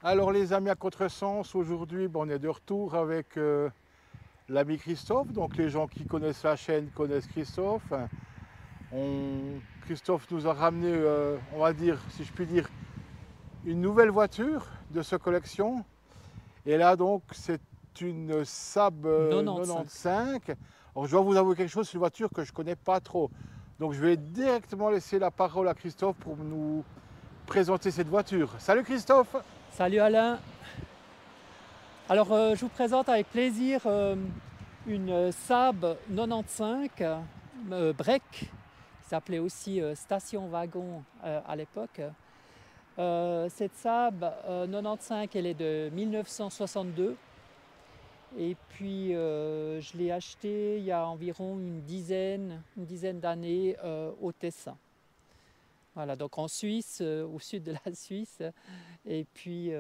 Alors les amis à contresens, aujourd'hui on est de retour avec l'ami Christophe. Donc les gens qui connaissent la chaîne connaissent Christophe. Christophe nous a ramené, on va dire, si je puis dire, une nouvelle voiture de sa collection. Et là donc c'est une Saab 95. Alors je dois vous avouer quelque chose, c'est une voiture que je ne connais pas trop. Donc je vais directement laisser la parole à Christophe pour nous présenter cette voiture. Salut Christophe! Salut Alain. Alors je vous présente avec plaisir une Saab 95 break, qui s'appelait aussi station wagon à l'époque. Cette Saab 95, elle est de 1962 et puis je l'ai achetée il y a environ une dizaine d'années au Tessin. Voilà, donc en Suisse, au sud de la Suisse, et puis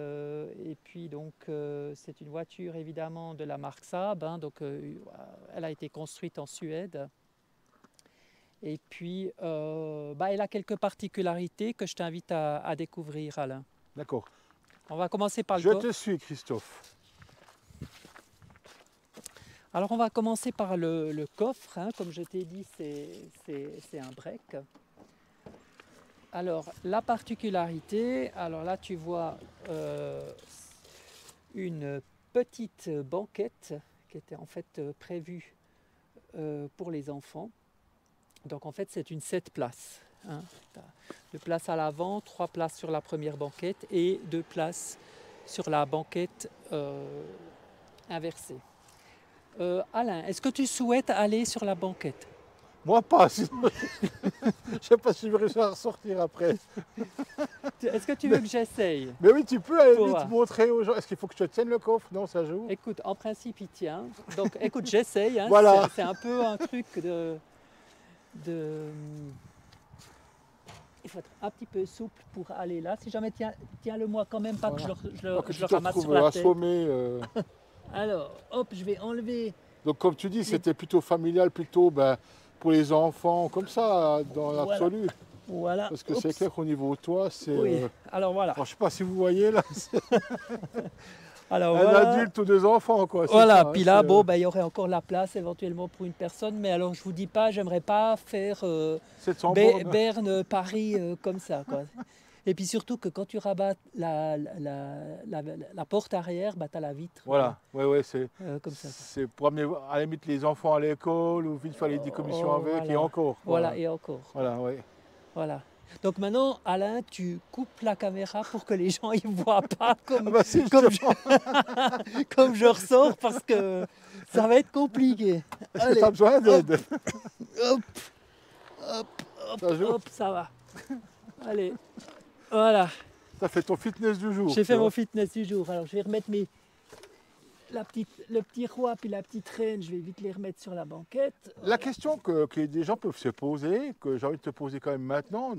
donc c'est une voiture évidemment de la marque Saab, hein, donc elle a été construite en Suède, et puis elle a quelques particularités que je t'invite à découvrir, Alain. D'accord. On va commencer par le Je coffre. te suis Christophe. Alors on va commencer par le coffre, hein, comme je t'ai dit, c'est un break. Alors, la particularité, alors là tu vois une petite banquette qui était en fait prévue pour les enfants. Donc en fait c'est une 7 places. Hein. 2 places à l'avant, 3 places sur la première banquette et 2 places sur la banquette inversée. Alain, est-ce que tu souhaites aller sur la banquette? Moi pas, sinon je ne sais pas si je vais réussir à ressortir après. Est-ce que tu veux que j'essaye? Mais oui, tu peux aller Pour vite montrer aux gens. Est-ce qu'il faut que je te tienne le coffre? Non, ça joue. Écoute, en principe il tient. Donc écoute, j'essaye. Hein. Voilà. C'est un peu un truc de... Il faut être un petit peu souple pour aller là. Si jamais, tiens-le moi quand même, pas Voilà. que je le Tu te ramasse sur retrouves la tête. assommé. Alors, hop, je vais enlever. Donc comme tu dis, c'était plutôt familial, plutôt pour les enfants, comme ça, dans l'absolu. Voilà. Parce que c'est clair qu'au niveau de toi, c'est... Oui, alors voilà. Alors, je ne sais pas si vous voyez là, c'est Alors, un voilà. adulte ou 2 enfants, quoi. Voilà, ça, puis hein, là, bon, il y aurait encore la place éventuellement pour une personne, mais alors je vous dis pas, j'aimerais pas faire 700 bornes. Berne, Paris comme ça, quoi. Et puis surtout que quand tu rabats la porte arrière, tu as la vitre. Voilà, ouais, c'est comme ça. C'est pour amener à la limite les enfants à l'école ou vite faire les décommissions avec voilà. et encore. Voilà, et encore. Voilà, ouais. Voilà. Donc maintenant, Alain, tu coupes la caméra pour que les gens ne voient pas comme, Si, comme je ressors parce que ça va être compliqué. Est-ce que tu as besoin d'aide? Hop, hop, hop, hop, ça va. Allez, voilà. Tu as fait ton fitness du jour. J'ai fait mon fitness du jour. Alors je vais remettre le petit roi puis la petite reine, je vais vite les remettre sur la banquette. La question que des gens peuvent se poser, que j'ai envie de te poser quand même maintenant,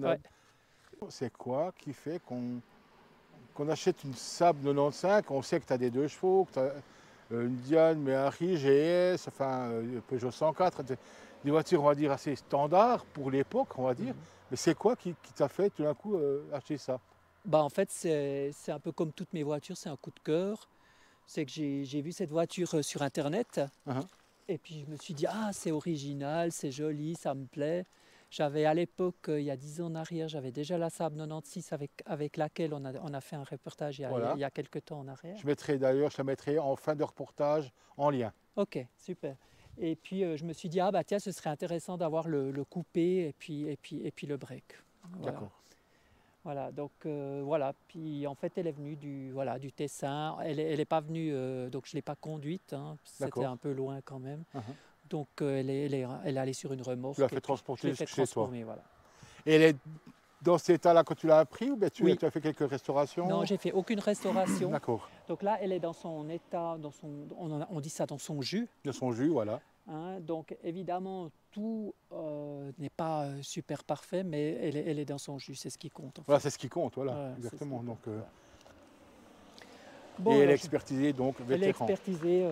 c'est quoi qui fait qu'on achète une Saab 95, on sait que tu as des 2 chevaux, que tu as une Diane, Méhari, GS, enfin Peugeot 104, des voitures on va dire assez standards pour l'époque, on va dire. Mais c'est quoi qui t'a fait tout d'un coup acheter ça? En fait, c'est un peu comme toutes mes voitures, c'est un coup de cœur. C'est que j'ai vu cette voiture sur internet et puis je me suis dit ah c'est original, c'est joli, ça me plaît. J'avais à l'époque, il y a 10 ans en arrière, j'avais déjà la Saab 96 avec laquelle on a fait un reportage il y a quelques temps en arrière. Je la mettrai en fin de reportage en lien. Ok, super. Et puis je me suis dit ah tiens ce serait intéressant d'avoir le coupé et puis le break. Voilà. D'accord. Voilà, donc voilà, puis en fait elle est venue du Tessin, elle est pas venue, donc je ne l'ai pas conduite, hein, c'était un peu loin quand même, donc elle est allée sur une remorque. Tu l'as fait transporter chez toi. Voilà. Et elle est dans cet état-là quand tu l'as appris ou tu as fait quelques restaurations? Non, j'ai fait aucune restauration. D'accord. Donc là elle est dans son état, on dit ça dans son jus. De son jus, voilà. Hein, donc évidemment tout n'est pas super parfait, mais elle est dans son jus, c'est ce qui compte. En fait. Voilà, c'est ce qui compte, voilà, exactement. Donc, bon, et elle est expertisée donc vétéran. Elle est expertisée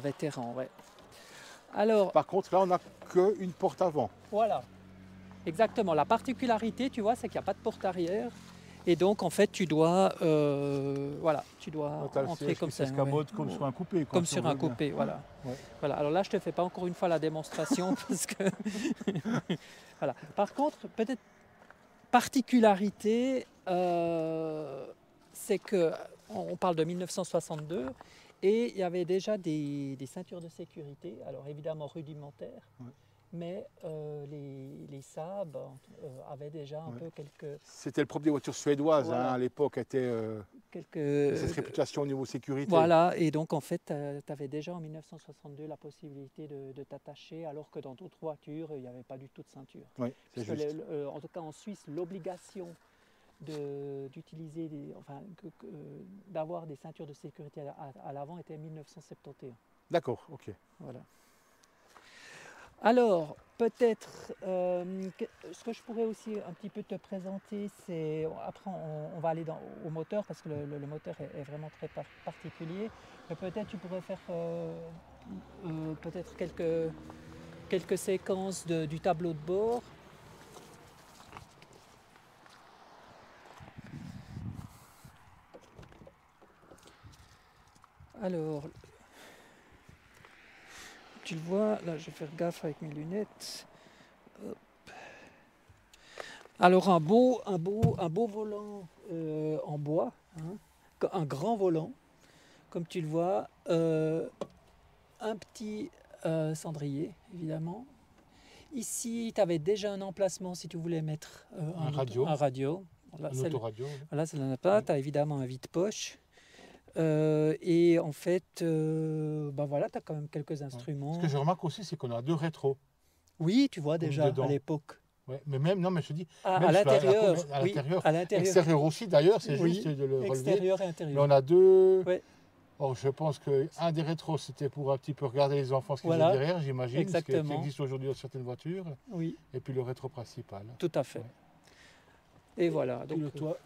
vétéran, ouais. Alors, par contre, là, on n'a qu'une porte avant. Voilà, exactement. La particularité, tu vois, c'est qu'il n'y a pas de porte arrière. Et donc en fait tu dois, voilà, tu dois entrer comme ça. Comme sur un coupé. Comme sur un coupé, voilà. Ouais. Voilà. Alors là je ne te fais pas encore une fois la démonstration parce que voilà. Par contre, peut-être particularité, c'est que on parle de 1962 et il y avait déjà des ceintures de sécurité, alors évidemment rudimentaires, mais les Saab avaient déjà un peu quelques... C'était le propre des voitures suédoises, voilà. à l'époque, était cette réputation au niveau sécurité. Voilà, et donc en fait, tu avais déjà en 1962 la possibilité de t'attacher, alors que dans d'autres voitures, il n'y avait pas du tout de ceinture. Oui, c'est juste. En tout cas en Suisse, l'obligation d'utiliser, d'avoir des ceintures de sécurité à l'avant était en 1971. D'accord, ok. Voilà. Alors, peut-être, ce que je pourrais aussi un petit peu te présenter, c'est, après on va aller au moteur, parce que le moteur est vraiment très particulier, mais peut-être tu pourrais faire peut-être quelques séquences du tableau de bord. Alors, tu le vois, là je vais faire gaffe avec mes lunettes. Hop. Alors un beau volant en bois, un grand volant, comme tu le vois, un petit cendrier évidemment. Ici tu avais déjà un emplacement si tu voulais mettre un radio. Un autoradio. Voilà, ça n'en a pas, tu as évidemment un vide-poche. Et en fait, voilà, tu as quand même quelques instruments. Ce que je remarque aussi, c'est qu'on a 2 rétros. Oui, tu vois déjà à l'époque. Ouais, mais même, non, mais je te dis, à l'intérieur. À l'intérieur. Extérieur aussi, d'ailleurs, c'est juste de le relever. Extérieur et intérieur. Mais on a 2. Ouais. Or, je pense qu'un des rétros, c'était pour un petit peu regarder les enfants ce qu'ils faisaient derrière, j'imagine. Exactement. Ce qui existe aujourd'hui dans certaines voitures. Oui. Et puis le rétro principal. Tout à fait. Ouais. Et voilà. Donc, le toit.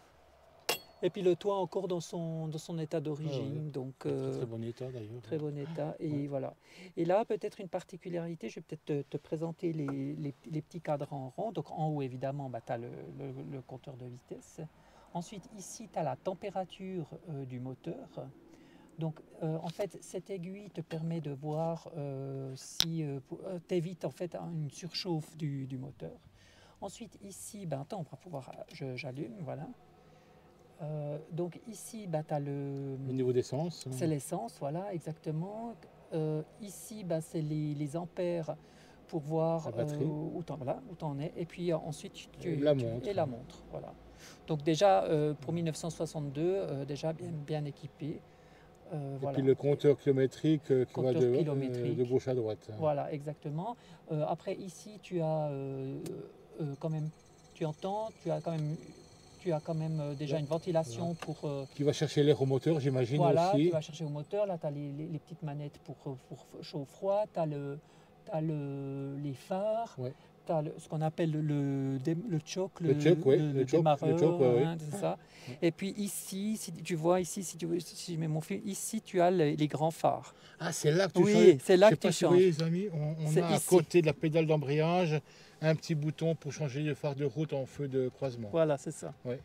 Et puis le toit encore dans son état d'origine. Donc, très bon état d'ailleurs. Très bon état. Et voilà. Et là, peut-être une particularité, je vais peut-être te présenter les petits cadrans en rond. Donc en haut, évidemment, tu as le compteur de vitesse. Ensuite, ici, tu as la température du moteur. Donc, en fait, cette aiguille te permet de voir si t'évites en fait une surchauffe du moteur. Ensuite, ici, attends, on va pouvoir, j'allume, voilà. Donc ici, tu as le niveau d'essence. C'est l'essence, voilà, exactement. Ici, c'est les ampères pour voir où t'en es. Et puis ensuite, la montre. Et la montre, voilà. Donc déjà, pour 1962, déjà bien équipé. Et puis le compteur kilométrique qui va de gauche à droite. Voilà, exactement. Après, ici, tu as quand même, tu entends, tu as quand même déjà une ventilation pour... Qui va chercher l'air au moteur, j'imagine aussi. Voilà, qui va chercher au moteur. Là, tu as les petites manettes pour chaud-froid. Tu as les phares. Ouais. Tu as ce qu'on appelle le choc, le démarreur, c'est ça. Ouais. Et puis ici, si tu vois, si je mets mon fil, ici, tu as les grands phares. Ah, c'est là que tu changes. Oui, c'est là que tu changes. Oui, les amis, on a à côté de la pédale d'embrayage un petit bouton pour changer le phare de route en feu de croisement. Voilà, c'est ça. Ouais.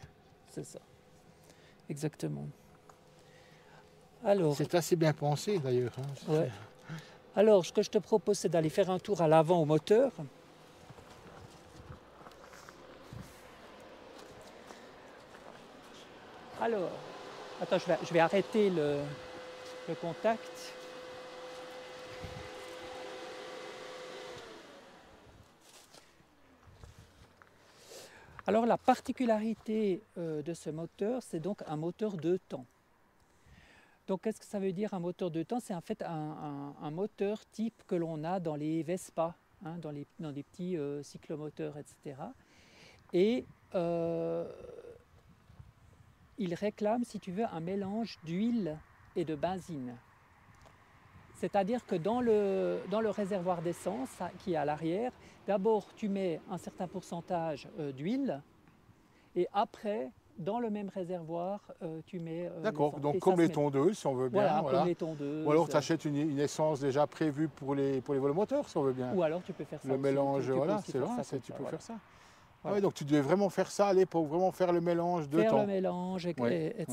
C'est ça. Exactement. Alors, c'est assez bien pensé d'ailleurs. Ouais. Alors, ce que je te propose, c'est d'aller faire un tour à l'avant au moteur. Alors, attends, je vais arrêter le contact. Alors la particularité de ce moteur, c'est donc un moteur 2 temps. Donc qu'est-ce que ça veut dire un moteur 2 temps? C'est en fait un moteur type que l'on a dans les Vespa, dans les petits cyclomoteurs, etc. Et il réclame, si tu veux, un mélange d'huile et de benzine. C'est-à-dire que dans le réservoir d'essence qui est à l'arrière, d'abord tu mets un certain pourcentage d'huile et après, dans le même réservoir, tu mets... D'accord, donc comme les tondeuses, si on veut bien. Voilà, comme les tondeuses. Ou alors tu achètes une essence déjà prévue pour les volomoteurs, si on veut bien. Ou alors tu peux faire ça le aussi. mélange, voilà, c'est vrai, tu peux faire ça. Voilà. Ouais, donc tu devais vraiment faire ça à l'époque, vraiment faire le mélange de Faire temps. le mélange, etc. Ouais.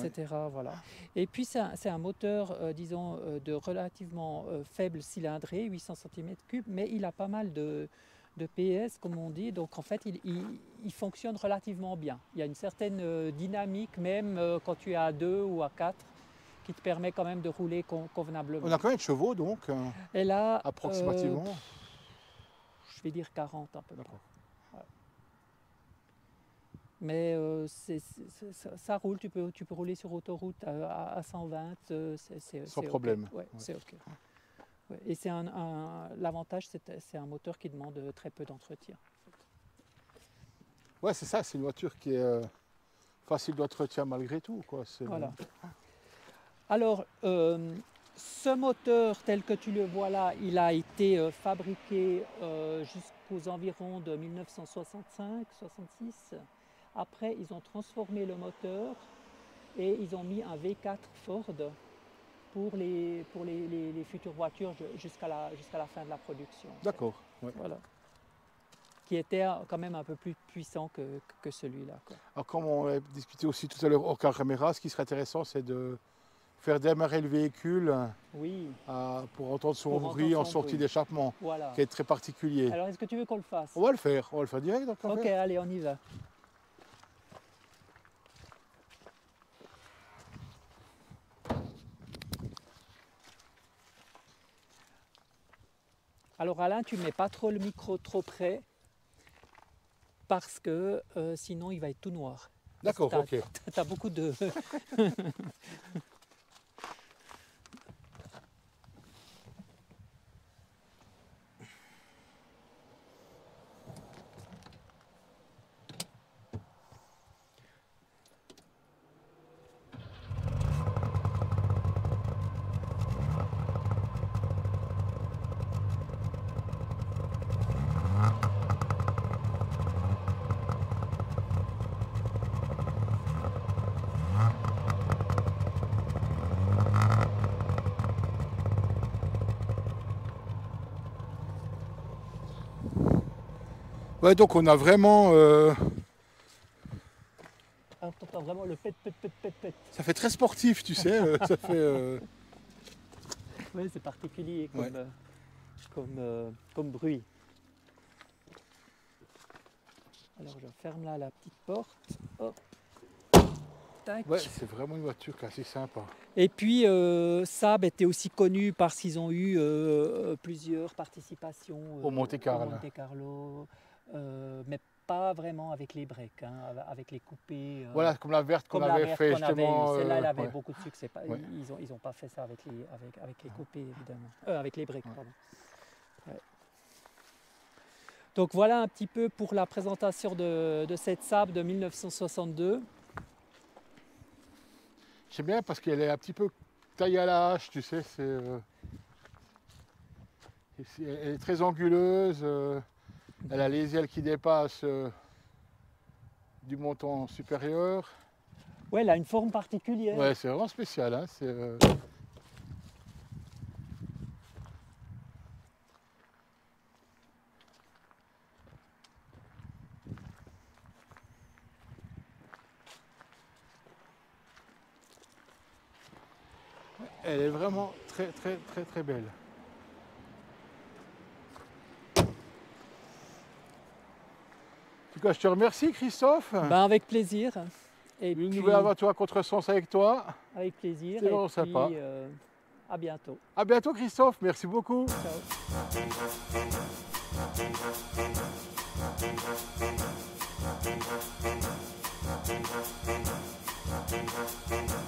Voilà. Et puis c'est un moteur, disons, de relativement faible cylindrée, 800 cm3, mais il a pas mal de PS, comme on dit. Donc en fait, il fonctionne relativement bien. Il y a une certaine dynamique, même quand tu es à 2 ou à 4, qui te permet quand même de rouler convenablement. On a combien de chevaux donc Et là, approximativement je vais dire 40 à peu près. D'accord. Mais ça roule, tu peux rouler sur autoroute à 120, Sans c'est problème. OK. Ouais, c'est OK. Ouais. Et l'avantage, c'est un moteur qui demande très peu d'entretien. Ouais, c'est ça, c'est une voiture qui est facile d'entretien malgré tout, quoi. Voilà. Alors, ce moteur tel que tu le vois là, il a été fabriqué jusqu'aux environs de 1965-66. Après, ils ont transformé le moteur et ils ont mis un V4 Ford pour les futures voitures jusqu'à la fin de la production. D'accord. Ouais. Voilà. Qui était quand même un peu plus puissant que celui-là. Alors, comme on a discuté aussi tout à l'heure hors caméra, ce qui serait intéressant, c'est de faire démarrer le véhicule pour entendre son bruit en sortie d'échappement, voilà, qui est très particulier. Alors, est-ce que tu veux qu'on le fasse? On va le faire direct. Donc, ok, allez, on y va. Alors Alain, tu ne mets pas trop le micro trop près parce que sinon il va être tout noir. D'accord, ok. Tu as beaucoup de... Ouais, donc on a vraiment... Alors t'entends vraiment le pet. Ça fait très sportif, tu sais. Ça fait... Oui, c'est particulier comme bruit. Alors je ferme là la petite porte. Hop. Tac. Ouais, c'est vraiment une voiture assez sympa. Et puis Saab était aussi connu parce qu'ils ont eu plusieurs participations au Monte Carlo. Mais pas vraiment avec les breaks, hein, avec les coupés. Voilà, comme la verte qu'on avait fait justement. Celle-là, elle avait beaucoup de succès. Ils n'ont pas fait ça avec les coupés, évidemment. Avec les breaks, pardon. Ouais. Donc voilà un petit peu pour la présentation de cette Saab de 1962. J'aime bien parce qu'elle est un petit peu taillée à la hache, tu sais. Elle est très anguleuse. Elle a les ailes qui dépassent du montant supérieur. Ouais, elle a une forme particulière. Ouais, c'est vraiment spécial. Hein, Elle est vraiment très belle. En tout cas, je te remercie, Christophe. Ben, avec plaisir. Et une nouvelle aventure à contresens avec toi. Avec plaisir. C'est vraiment sympa. À bientôt. À bientôt, Christophe. Merci beaucoup. Ciao.